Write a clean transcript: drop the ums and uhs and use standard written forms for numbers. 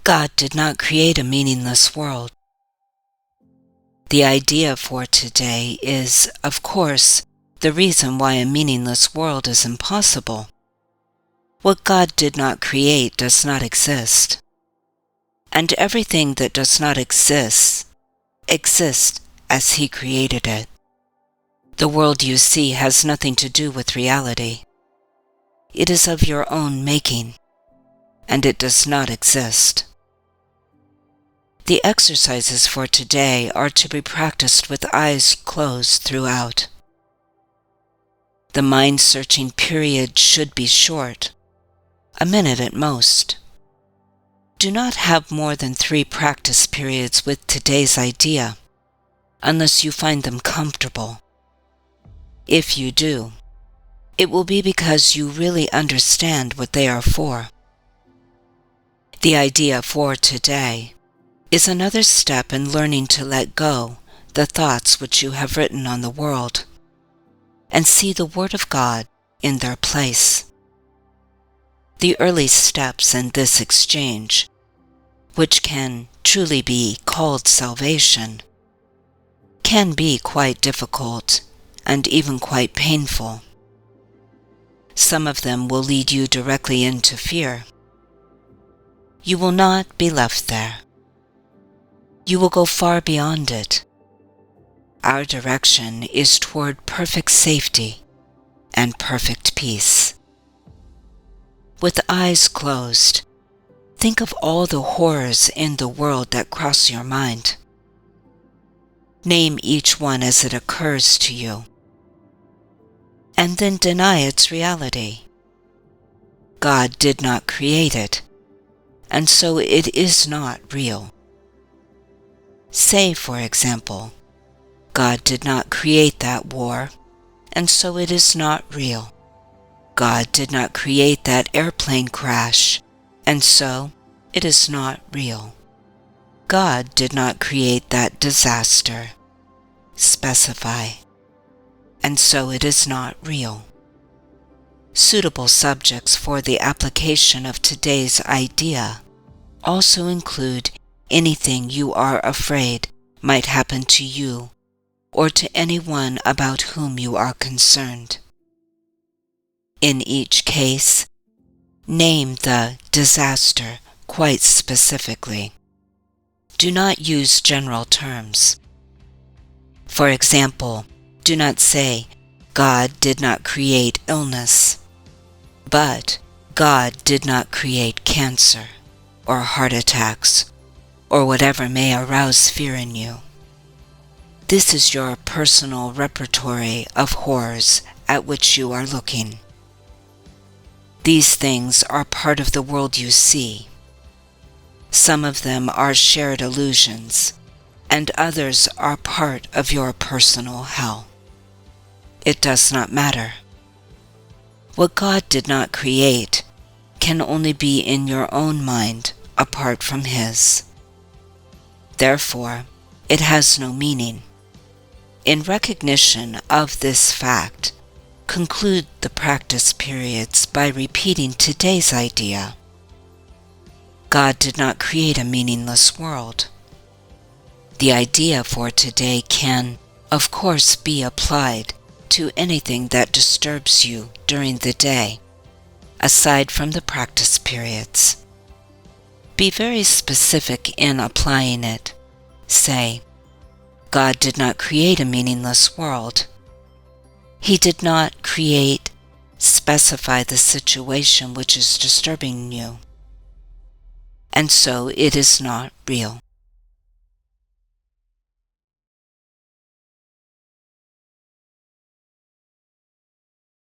God did not create a meaningless world. The idea for today is, of course, the reason why a meaningless world is impossible. What God did not create does not exist. And everything that does not exist, exists as He created it. The world you see has nothing to do with reality. It is of your own making, and it does not exist. The exercises for today are to be practiced with eyes closed throughout. The mind-searching period should be short, a minute at most. Do not have more than 3 practice periods with today's idea, unless you find them comfortable. If you do, it will be because you really understand what they are for. The idea for today is another step in learning to let go the thoughts which you have written on the world, and see the Word of God in their place. The early steps in this exchange, which can truly be called salvation, can be quite difficult and even quite painful. Some of them will lead you directly into fear. You will not be left there. You will go far beyond it. Our direction is toward perfect safety and perfect peace. With eyes closed, think of all the horrors in the world that cross your mind. Name each one as it occurs to you, and then deny its reality. God did not create it, and so it is not real. Say, for example, God did not create that war, and so it is not real. God did not create that airplane crash, and so it is not real. God did not create that disaster. Specify. And so it is not real. Suitable subjects for the application of today's idea also include anything you are afraid might happen to you or to anyone about whom you are concerned. In each case, name the disaster quite specifically. Do not use general terms. For example, do not say, God did not create illness, but God did not create cancer or heart attacks or whatever may arouse fear in you. This is your personal repertory of horrors at which you are looking. These things are part of the world you see. Some of them are shared illusions, and others are part of your personal hell. It does not matter. What God did not create can only be in your own mind apart from His. Therefore, it has no meaning. In recognition of this fact, conclude the practice periods by repeating today's idea. God did not create a meaningless world. The idea for today can, of course, be applied to anything that disturbs you during the day, aside from the practice periods. Be very specific in applying it. Say, God did not create a meaningless world. He did not create, specify the situation which is disturbing you, and so it is not real.